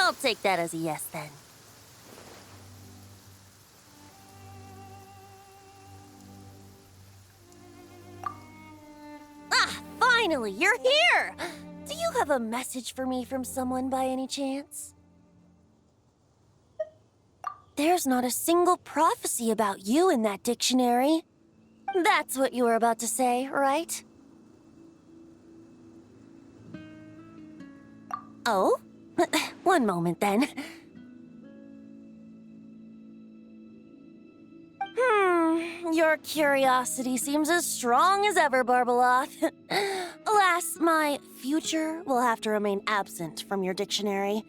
I'll take that as a yes then. Ah, finally, you're here! Do you have a message for me from someone by any chance? There's not a single prophecy about you in that dictionary. That's what you were about to say, right? Oh? One moment, then. Your curiosity seems as strong as ever, Barbeloth. Alas, my future will have to remain absent from your dictionary.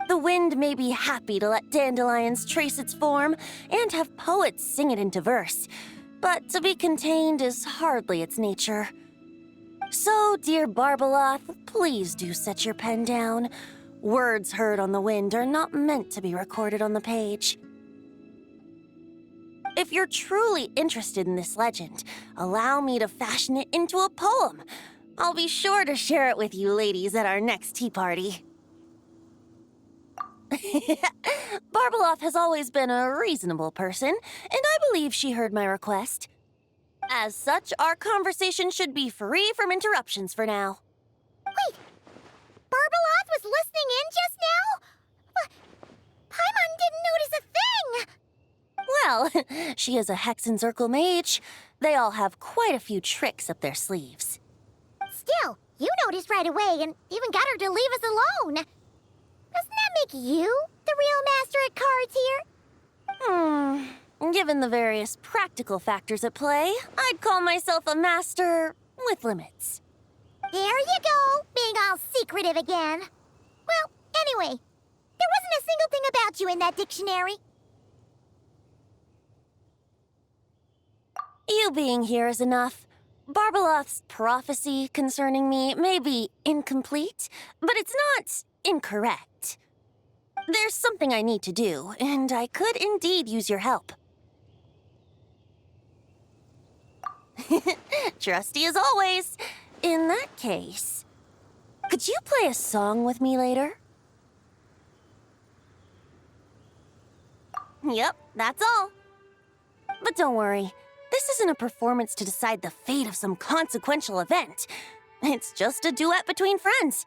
The wind may be happy to let dandelions trace its form and have poets sing it into verse, but to be contained is hardly its nature. So, dear Barbeloth, please do set your pen down. Words heard on the wind are not meant to be recorded on the page. If you're truly interested in this legend, allow me to fashion it into a poem. I'll be sure to share it with you ladies at our next tea party. Barbeloth has always been a reasonable person, and I believe she heard my request. As such, our conversation should be free from interruptions for now. Wait, Barbeloth was listening in just now? Paimon didn't notice a thing! Well, she is a Hexencircle mage. They all have quite a few tricks up their sleeves. Still, you noticed right away and even got her to leave us alone. Doesn't that make you the real master at cards here? Given the various practical factors at play, I'd call myself a master with limits. There you go, being all secretive again. Well, anyway, there wasn't a single thing about you in that dictionary. You being here is enough. Barbeloth's prophecy concerning me may be incomplete, but it's not incorrect. There's something I need to do, and I could indeed use your help. Trusty as always. In that case, could you play a song with me later? Yep, that's all. But don't worry, this isn't a performance to decide the fate of some consequential event. It's just a duet between friends.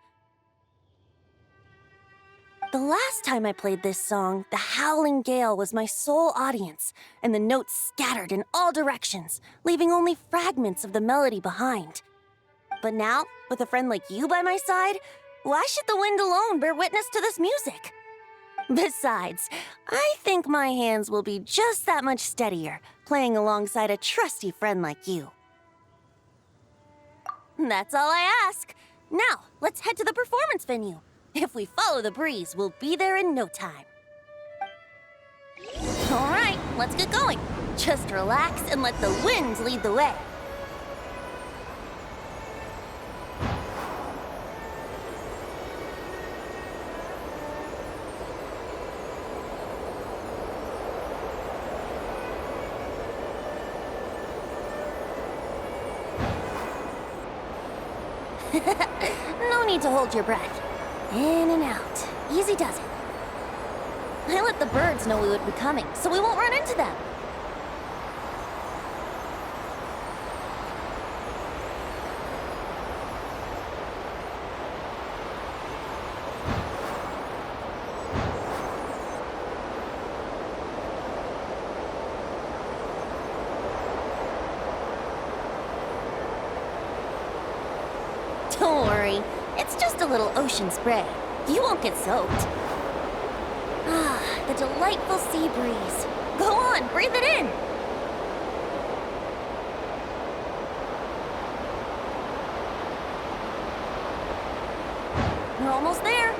The last time I played this song, the howling gale was my sole audience, and the notes scattered in all directions, leaving only fragments of the melody behind. But now, with a friend like you by my side, why should the wind alone bear witness to this music? Besides, I think my hands will be just that much steadier, playing alongside a trusty friend like you. That's all I ask. Now, let's head to the performance venue. If we follow the breeze, we'll be there in no time. All right, let's get going. Just relax and let the winds lead the way. No need to hold your breath. In and out. Easy does it. I let the birds know we would be coming, so we won't run into them. Don't worry. It's just a little ocean spray. You won't get soaked. Ah, the delightful sea breeze. Go on, breathe it in. We're almost there.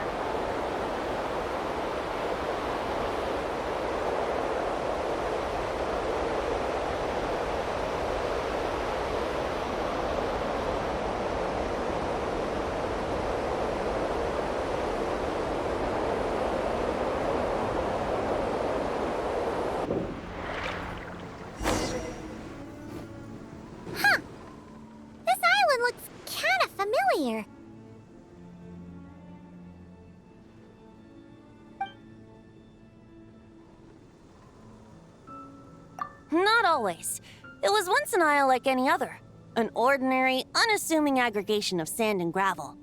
This island looks kinda familiar. not always. It was once an isle like any other. An ordinary, unassuming aggregation of sand and gravel.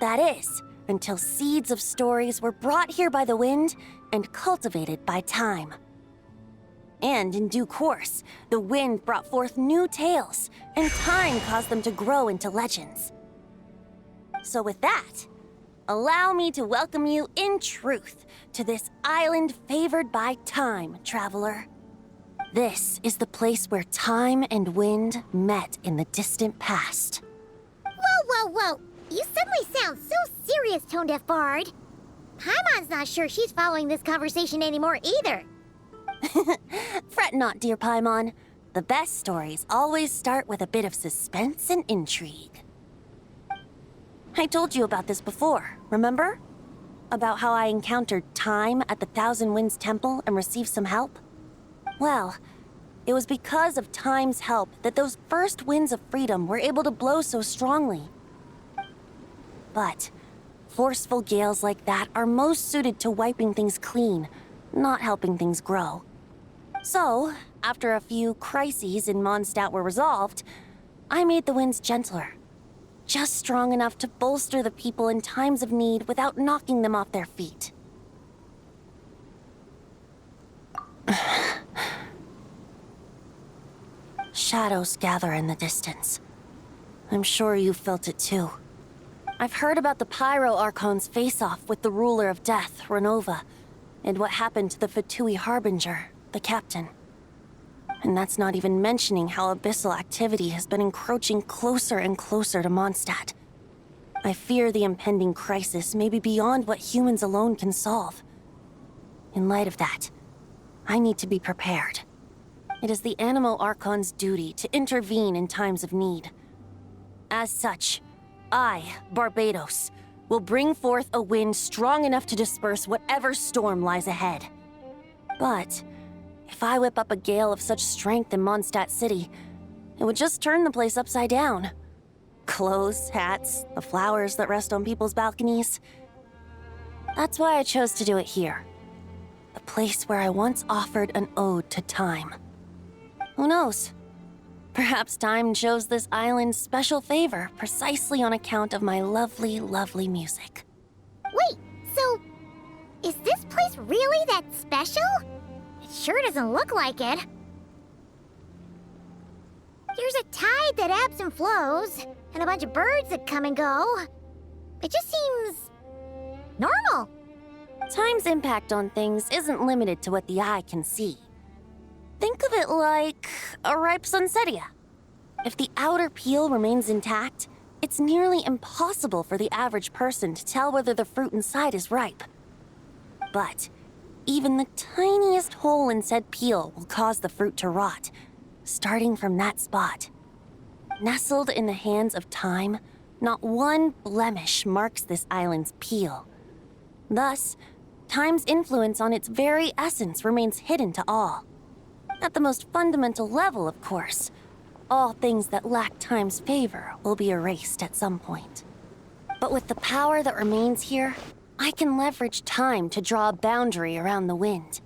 That is, until seeds of stories were brought here by the wind and cultivated by time. And in due course, the wind brought forth new tales, and time caused them to grow into legends. So with that, allow me to welcome you in truth to this island favored by time, traveler. This is the place where time and wind met in the distant past. Whoa. You suddenly sound so serious, Tone Deaf Bard. Paimon's not sure she's following this conversation anymore either. Fret not, dear Paimon. The best stories always start with a bit of suspense and intrigue. I told you about this before, remember? About how I encountered time at the Thousand Winds Temple and received some help? Well, it was because of time's help that those first winds of freedom were able to blow so strongly. But forceful gales like that are most suited to wiping things clean, not helping things grow. So, after a few crises in Mondstadt were resolved, I made the winds gentler. Just strong enough to bolster the people in times of need without knocking them off their feet. Shadows gather in the distance. I'm sure you felt it too. I've heard about the Pyro Archon's face-off with the ruler of death, Renova, and what happened to the Fatui Harbinger, the captain. And that's not even mentioning how abyssal activity has been encroaching closer and closer to Mondstadt. I fear the impending crisis may be beyond what humans alone can solve. In light of that, I need to be prepared. It is the Animo Archon's duty to intervene in times of need. As such, I, Barbados, will bring forth a wind strong enough to disperse whatever storm lies ahead. But if I whip up a gale of such strength in Mondstadt City, it would just turn the place upside down. Clothes, hats, the flowers that rest on people's balconies. That's why I chose to do it here. The place where I once offered an ode to time. Who knows? Perhaps time chose this island's special favor precisely on account of my lovely, lovely music. Wait, so is this place really that special? It sure doesn't look like it. There's a tide that ebbs and flows, and a bunch of birds that come and go. It just seems normal. Time's impact on things isn't limited to what the eye can see. Think of it like a ripe sunsetia. If the outer peel remains intact, it's nearly impossible for the average person to tell whether the fruit inside is ripe. But even the tiniest hole in said peel will cause the fruit to rot, starting from that spot. Nestled in the hands of time, not one blemish marks this island's peel. Thus, time's influence on its very essence remains hidden to all. At the most fundamental level, of course, all things that lack time's favor will be erased at some point. But with the power that remains here, I can leverage time to draw a boundary around the wind.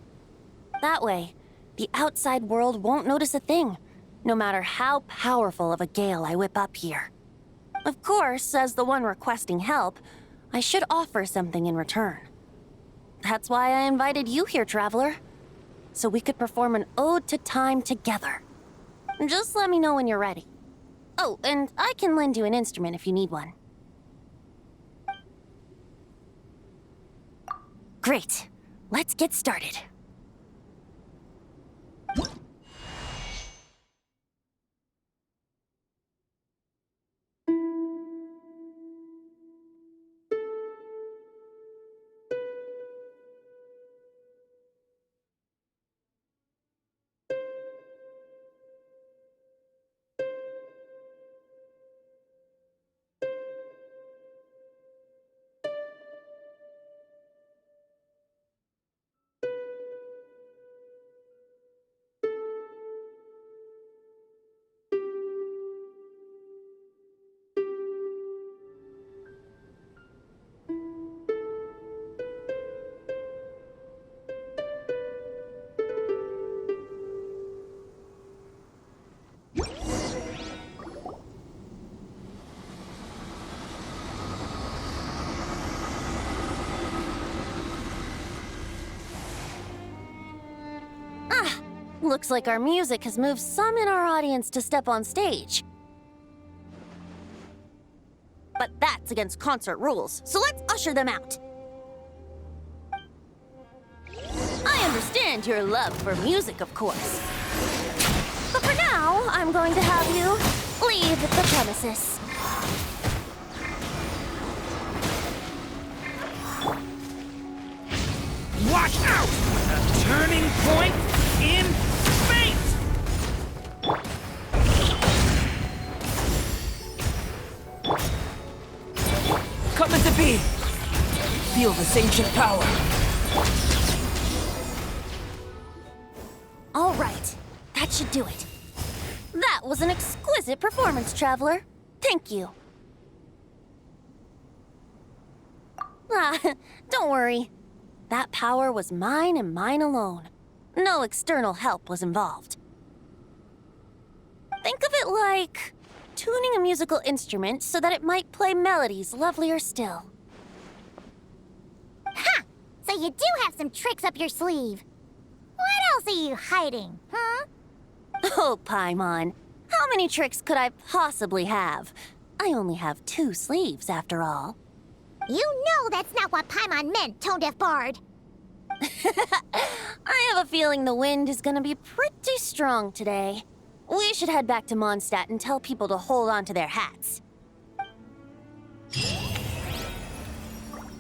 That way, the outside world won't notice a thing, no matter how powerful of a gale I whip up here. Of course, as the one requesting help, I should offer something in return. That's why I invited you here, traveler. So we could perform an ode to time together. Just let me know when you're ready. Oh, and I can lend you an instrument if you need one. Great. Let's get started. Looks like our music has moved some in our audience to step on stage. But that's against concert rules, so let's usher them out. I understand your love for music, of course. But for now, I'm going to have you leave the premises. Watch out! A turning point in fate! Coming to be! Feel this ancient power! All right, that should do it. That was an exquisite performance, Traveler. Thank you. Ah, don't worry. That power was mine and mine alone. No external help was involved. Think of it like tuning a musical instrument so that it might play melodies lovelier still. Ha! So you do have some tricks up your sleeve. What else are you hiding, huh? Oh, Paimon, how many tricks could I possibly have? I only have 2 sleeves, after all. You know that's not what Paimon meant, Tone-Deaf Bard. I have a feeling the wind is gonna be pretty strong today. We should head back to Mondstadt and tell people to hold on to their hats.